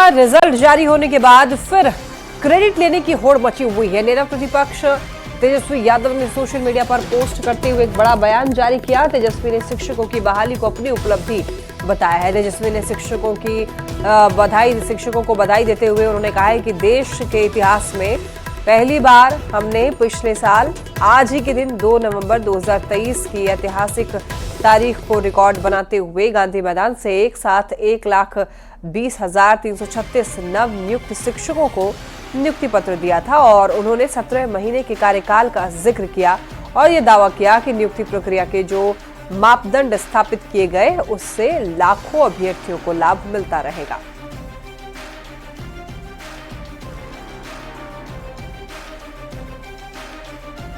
का रिजल्ट जारी होने के बाद फिर क्रेडिट लेने की होड़ मची हुई है। नेता प्रतिपक्ष तेजस्वी यादव ने सोशल मीडिया पर पोस्ट करते हुए एक बड़ा बयान जारी किया। तेजस्वी ने शिक्षकों की बहाली को अपनी उपलब्धि बताया है। तेजस्वी ने शिक्षकों को बधाई देते हुए उन्होंने कहा है कि देश के इतिहास में पहली बार हमने पिछले साल आज ही के दिन 2 नवंबर 2023 की ऐतिहासिक तारीख को रिकॉर्ड बनाते हुए गांधी मैदान से एक साथ 1,20,336 नव नियुक्त शिक्षकों को नियुक्ति पत्र दिया था और उन्होंने 17 महीने के कार्यकाल का जिक्र किया और ये दावा किया कि नियुक्ति प्रक्रिया के जो मापदंड स्थापित किए गए उससे लाखों अभ्यर्थियों को लाभ मिलता रहेगा।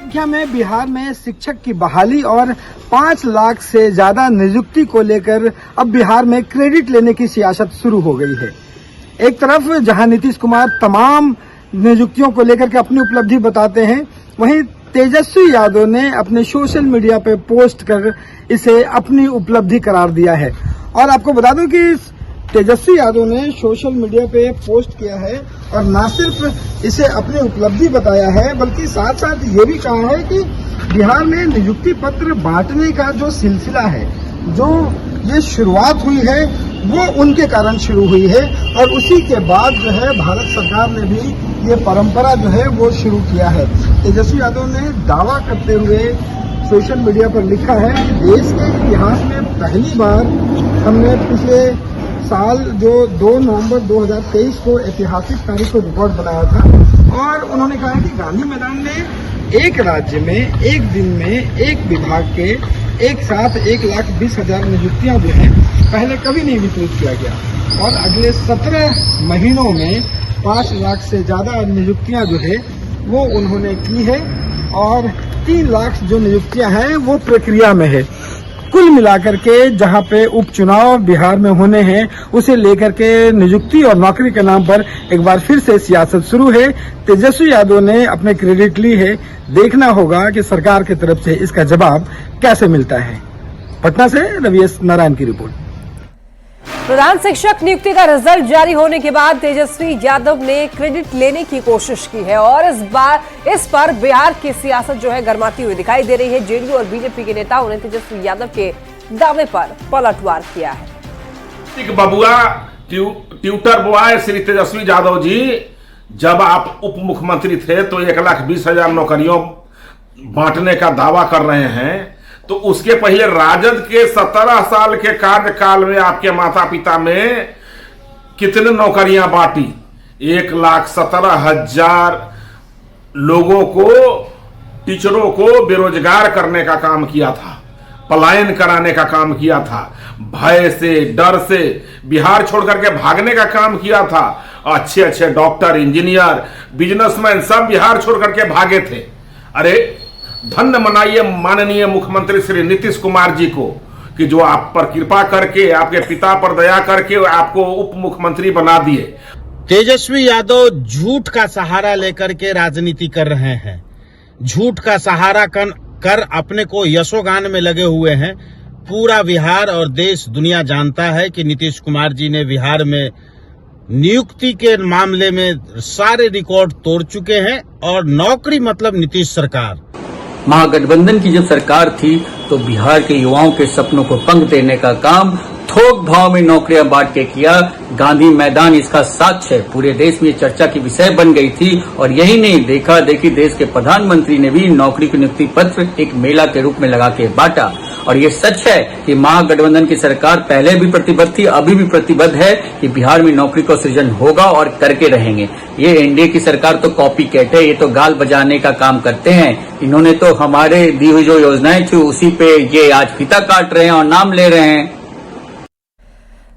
संख्या में बिहार में शिक्षक की बहाली और 5 लाख से ज्यादा नियुक्ति को लेकर अब बिहार में क्रेडिट लेने की सियासत शुरू हो गई है। एक तरफ जहां नीतीश कुमार तमाम नियुक्तियों को लेकर के अपनी उपलब्धि बताते हैं, वहीं तेजस्वी यादव ने अपने सोशल मीडिया पे पोस्ट कर इसे अपनी उपलब्धि करार दिया है। और आपको बता दूं कि तेजस्वी यादव ने सोशल मीडिया पे पोस्ट किया है और न सिर्फ इसे अपनी उपलब्धि बताया है बल्कि साथ साथ ये भी कहा है कि बिहार में नियुक्ति पत्र बांटने का जो सिलसिला है, जो ये शुरुआत हुई है, वो उनके कारण शुरू हुई है और उसी के बाद जो है भारत सरकार ने भी ये परंपरा जो है वो शुरू किया है। तेजस्वी यादव ने दावा करते हुए सोशल मीडिया पर लिखा है कि देश के इतिहास में पहली बार हमने पिछले साल जो 2 नवंबर 2023 को ऐतिहासिक तारीख को रिकॉर्ड बनाया था और उन्होंने कहा है कि गांधी मैदान में एक राज्य में एक दिन में एक विभाग के एक साथ 1,20,000 नियुक्तियां जो है पहले कभी नहीं वितरित किया गया और अगले 17 महीनों में 5 लाख से ज्यादा नियुक्तियां जो है वो उन्होंने की है और 3 लाख जो नियुक्तियां हैं वो प्रक्रिया में है। कुल मिलाकर के जहां पे उपचुनाव बिहार में होने हैं उसे लेकर के नियुक्ति और नौकरी के नाम पर एक बार फिर से सियासत शुरू है। तेजस्वी यादव ने अपने क्रेडिट ली है, देखना होगा कि सरकार की तरफ से इसका जवाब कैसे मिलता है। पटना से रवि एस नारायण की रिपोर्ट। प्रधान शिक्षक नियुक्ति का रिजल्ट जारी होने के बाद तेजस्वी यादव ने क्रेडिट लेने की कोशिश की है और इस पर बिहार की सियासत जो है गर्माती हुई दिखाई दे रही है। जेडीयू और बीजेपी के नेताओं ने तेजस्वी यादव के दावे पर पलटवार किया है। बबुआ ट्यूटर बॉय श्री तेजस्वी यादव जी, जब आप उप मुख्यमंत्री थे तो 1,20,000 नौकरियों बांटने का दावा कर रहे हैं, तो उसके पहले राजद के 17 साल के कार्यकाल में आपके माता पिता में कितने नौकरियां बांटी? 1,17,000 लोगों को, टीचरों को बेरोजगार करने का काम किया था, पलायन कराने का काम किया था, भय से डर से बिहार छोड़ करके भागने का काम किया था। अच्छे अच्छे डॉक्टर, इंजीनियर, बिजनेसमैन सब बिहार छोड़ करके भागे थे। अरे धन्य मनाइए माननीय मुख्यमंत्री श्री नीतीश कुमार जी को कि जो आप पर कृपा करके, आपके पिता पर दया करके आपको उप मुख्यमंत्री बना दिए। तेजस्वी यादव झूठ का सहारा लेकर के राजनीति कर रहे हैं, झूठ का सहारा कर अपने को यशोगान में लगे हुए हैं। पूरा बिहार और देश दुनिया जानता है कि नीतीश कुमार जी ने बिहार में नियुक्ति के मामले में सारे रिकॉर्ड तोड़ चुके हैं और नौकरी मतलब नीतीश सरकार। महागठबंधन की जब सरकार थी तो बिहार के युवाओं के सपनों को पंख देने का काम थोक भाव में नौकरियां बांट के किया। गांधी मैदान इसका साक्ष्य है। पूरे देश में चर्चा की विषय बन गई थी और यही नहीं, देखा देखी देश के प्रधानमंत्री ने भी नौकरी की नियुक्ति पत्र एक मेला के रूप में लगा के बांटा। और ये सच है कि महागठबंधन की सरकार पहले भी प्रतिबद्ध थी, अभी भी प्रतिबद्ध है कि बिहार में नौकरी का सृजन होगा और करके रहेंगे। ये एनडीए की सरकार तो कॉपी कैट है, ये तो गाल बजाने का काम करते हैं। इन्होंने तो हमारे दी हुई जो योजनाएं थी उसी पे ये आज फीता काट रहे हैं और नाम ले रहे हैं।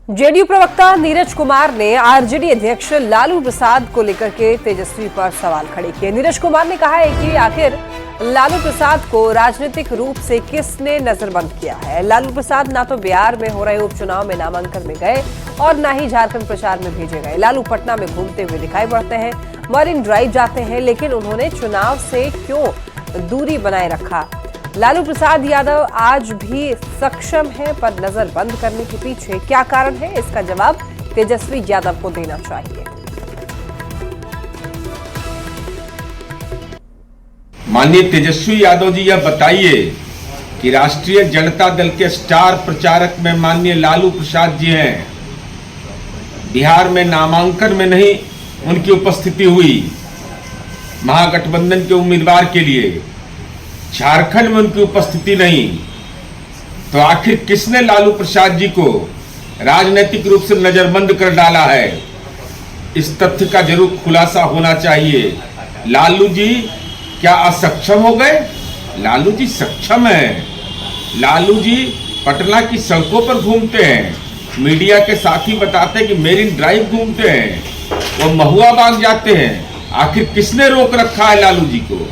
जेडीयू प्रवक्ता नीरज कुमार ने आरजेडी अध्यक्ष लालू प्रसाद को लेकर के तेजस्वी पर सवाल खड़े किए। नीरज कुमार ने कहा है कि आखिर लालू प्रसाद को राजनीतिक रूप से किसने नजरबंद किया है। लालू प्रसाद ना तो बिहार में हो रहे उपचुनाव में नामांकन में गए और ना ही झारखंड प्रचार में भेजे गए। लालू पटना में घूमते हुए दिखाई पड़ते हैं, मरीन ड्राइव जाते हैं, लेकिन उन्होंने चुनाव से क्यों दूरी बनाए रखा। लालू प्रसाद यादव आज भी सक्षम है, पर नजर बंद करने के पीछे क्या कारण है, इसका जवाब तेजस्वी यादव को देना चाहिए। माननीय तेजस्वी यादव जी, यह बताइए कि राष्ट्रीय जनता दल के स्टार प्रचारक में माननीय लालू प्रसाद जी हैं। बिहार में नामांकन में नहीं उनकी उपस्थिति हुई महागठबंधन के उम्मीदवार के लिए, झारखंड में उनकी उपस्थिति नहीं, तो आखिर किसने लालू प्रसाद जी को राजनीतिक रूप से नजरबंद कर डाला है? इस तथ्य का जरूर खुलासा होना चाहिए। लालू जी क्या असक्षम हो गए? लालू जी सक्षम हैं। लालू जी पटना की सड़कों पर घूमते हैं, मीडिया के साथी बताते हैं कि मेरिन ड्राइव घूमते हैं, वो महुआ बाग जाते हैं। आखिर किसने रोक रखा है लालू जी को?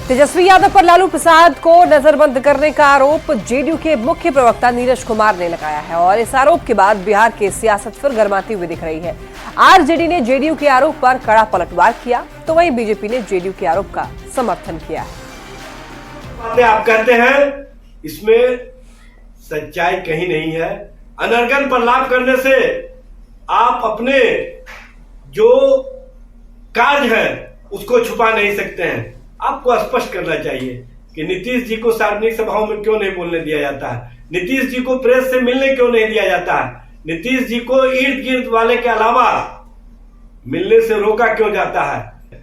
तेजस्वी यादव पर लालू प्रसाद को नजरबंद करने का आरोप जेडीयू के मुख्य प्रवक्ता नीरज कुमार ने लगाया है और इस आरोप के बाद बिहार की सियासत फिर गर्माती हुई दिख रही है। आरजेडी ने जेडीयू के आरोप पर कड़ा पलटवार किया, तो वहीं बीजेपी ने जेडीयू के आरोप का समर्थन किया है। बातें आप कहते हैं, इसमें सच्चाई कहीं नहीं है। अनर्गल पर लाभ करने से आप अपने जो कार्य है उसको छुपा नहीं सकते हैं। आपको स्पष्ट करना चाहिए कि नीतीश जी को सार्वजनिक सभाओं में क्यों नहीं बोलने दिया जाता है, नीतीश जी को प्रेस से मिलने क्यों नहीं दिया जाता है, नीतीश जी को इर्द गिर्द वाले के अलावा मिलने से रोका क्यों जाता है।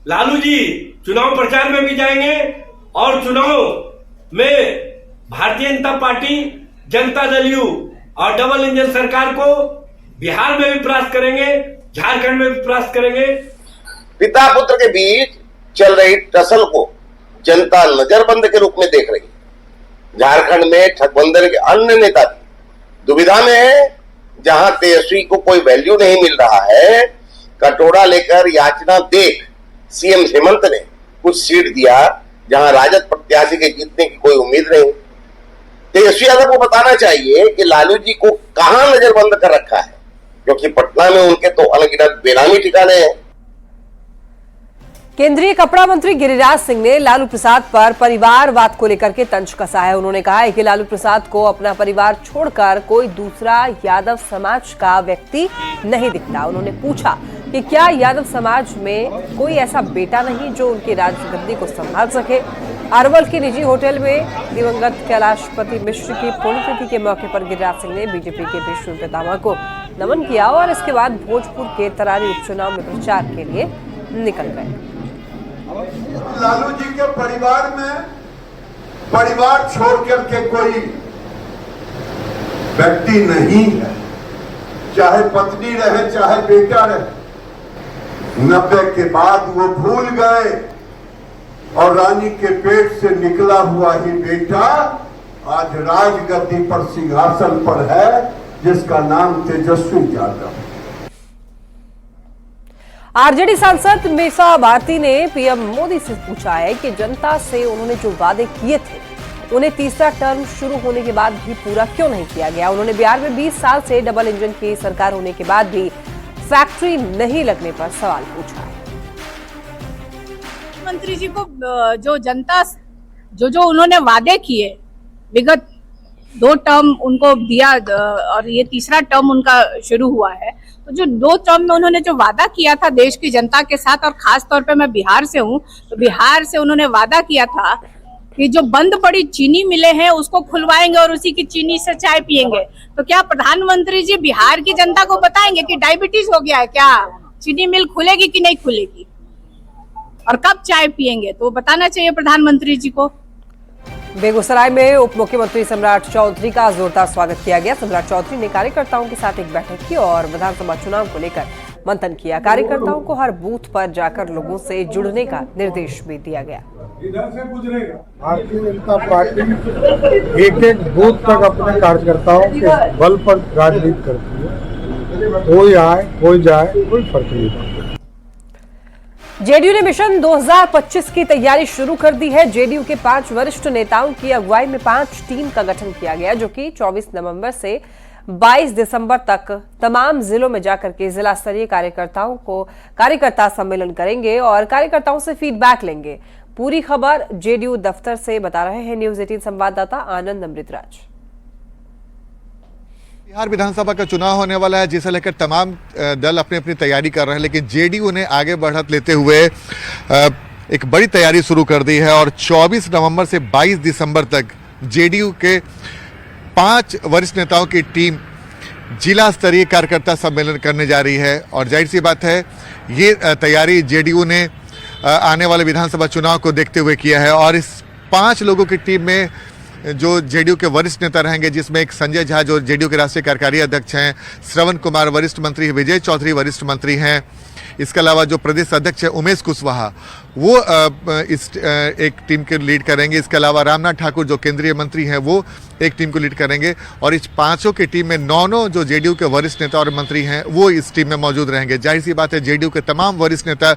लालू जी चुनाव प्रचार में भी जाएंगे और चुनाव में भारतीय जनता पार्टी, जनता दल यू और डबल इंजन सरकार को बिहार में भी परास्त करेंगे, झारखंड में भी परास्त करेंगे। पिता पुत्र के बीच चल रही टसल को जनता नजरबंद के रूप में देख रही है। झारखंड में ठगबंधन के अन्य नेता भी दुविधा में है। जहां तेजस्वी को कोई वैल्यू नहीं मिल रहा है, कटोरा लेकर याचना देख सीएम हेमंत ने कुछ सीट दिया जहां राजद प्रत्याशी के जीतने की कोई उम्मीद नहीं। तेजस्वी यादव को बताना चाहिए कि लालू जी को कहां नजरबंद कर रखा है, क्योंकि पटना में उनके तो अनगिनत बेनामी ठिकाने हैं। केंद्रीय कपड़ा मंत्री गिरिराज सिंह ने लालू प्रसाद पर परिवारवाद को लेकर के तंज कसा है। उन्होंने कहा है कि लालू प्रसाद को अपना परिवार छोड़कर कोई दूसरा यादव समाज का व्यक्ति नहीं दिखता। उन्होंने पूछा कि क्या यादव समाज में कोई ऐसा बेटा नहीं जो उनकी राजगद्दी को संभाल सके। अरवल के निजी होटल में दिवंगत कैलाशपति मिश्र की पुण्यतिथि के मौके पर गिरिराज सिंह ने बीजेपी के विष्णु पितामह को नमन किया और इसके बाद भोजपुर के तरारी उपचुनाव में प्रचार के लिए निकल गए। लालू जी के परिवार में परिवार छोड़ करके कोई व्यक्ति नहीं है, चाहे पत्नी रहे चाहे बेटा रहे। 90 के बाद वो भूल गए और रानी के पेट से निकला हुआ ही बेटा आज राजगद्दी पर सिंहासन पर है, जिसका नाम तेजस्वी यादव। आरजेडी सांसद मीसा भारती ने पीएम मोदी से पूछा है कि जनता से उन्होंने जो वादे किए थे उन्हें तीसरा टर्म शुरू होने के बाद भी पूरा क्यों नहीं किया गया। उन्होंने बिहार में 20 साल से डबल इंजन की सरकार होने के बाद भी फैक्ट्री नहीं लगने पर सवाल पूछा है। मंत्री जी को जो जनता जो उन्होंने वादे किए, विगत 2 टर्म उनको दिया और ये तीसरा टर्म उनका शुरू हुआ है, तो जो 2 टर्म में उन्होंने जो वादा किया था देश की जनता के साथ, और खास तौर पे मैं बिहार से हूँ, तो बिहार से उन्होंने वादा किया था कि जो बंद पड़ी चीनी मिलें हैं उसको खुलवाएंगे और उसी की चीनी से चाय पियेंगे। तो क्या प्रधानमंत्री जी बिहार की जनता को बताएंगे कि डायबिटीज हो गया है, क्या चीनी मिल खुलेगी कि नहीं खुलेगी और कब चाय पियेंगे, तो बताना चाहिए प्रधानमंत्री जी को। बेगूसराय में उप मुख्यमंत्री सम्राट चौधरी का जोरदार स्वागत किया गया। सम्राट चौधरी ने कार्यकर्ताओं के साथ एक बैठक की और विधानसभा चुनाव को लेकर मंथन किया। कार्यकर्ताओं को हर बूथ पर जाकर लोगों से जुड़ने का निर्देश भी दिया गया। भारतीय जनता पार्टी एक बूथ तक अपने कार्यकर्ताओं के बल पर राजनीति करती है। कोई आए कोई जाए कोई फर्क नहीं पड़ता। जेडीयू ने मिशन 2025 की तैयारी शुरू कर दी है। जेडीयू के 5 वरिष्ठ नेताओं की अगुवाई में 5 टीम का गठन किया गया, जो कि 24 नवंबर से 22 दिसंबर तक तमाम जिलों में जाकर के जिला स्तरीय कार्यकर्ता सम्मेलन करेंगे और कार्यकर्ताओं से फीडबैक लेंगे। पूरी खबर जेडीयू दफ्तर से बता रहे हैं न्यूज 18 संवाददाता आनंद अमृतराज। बिहार विधानसभा का चुनाव होने वाला है, जिसे लेकर तमाम दल अपनी अपनी तैयारी कर रहे हैं, लेकिन जेडीयू ने आगे बढ़त लेते हुए एक बड़ी तैयारी शुरू कर दी है और 24 नवंबर से 22 दिसंबर तक जेडीयू के 5 वरिष्ठ नेताओं की टीम जिला स्तरीय कार्यकर्ता सम्मेलन करने जा रही है। और जाहिर सी बात है, ये तैयारी जेडीयू ने आने वाले विधानसभा चुनाव को देखते हुए किया है। और इस 5 लोगों की टीम में जो जेडीयू के वरिष्ठ नेता रहेंगे, जिसमें एक संजय झा जो जेडीयू के राष्ट्रीय कार्यकारी अध्यक्ष हैं, श्रवण कुमार वरिष्ठ मंत्री, विजय चौधरी वरिष्ठ मंत्री हैं, इसके अलावा जो प्रदेश अध्यक्ष है उमेश कुशवाहा, वो इस एक टीम के लीड करेंगे। इसके अलावा रामनाथ ठाकुर जो केंद्रीय मंत्री हैं, वो एक टीम को लीड करेंगे। और इस 5 की टीम में 9 जो जेडीयू के वरिष्ठ नेता और मंत्री हैं, वो इस टीम में मौजूद रहेंगे। जाहिर सी बात है, जेडीयू के तमाम वरिष्ठ नेता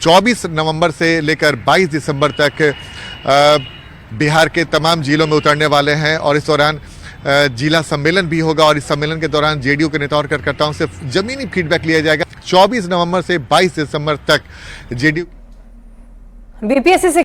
24 नवंबर से लेकर 22 दिसंबर तक बिहार के तमाम जिलों में उतरने वाले हैं और इस दौरान जिला सम्मेलन भी होगा। और इस सम्मेलन के दौरान जेडीयू के नेता और कार्यकर्ताओं से जमीनी फीडबैक लिया जाएगा। 24 नवंबर से 22 दिसंबर तक जेडीयू बीपीएससी से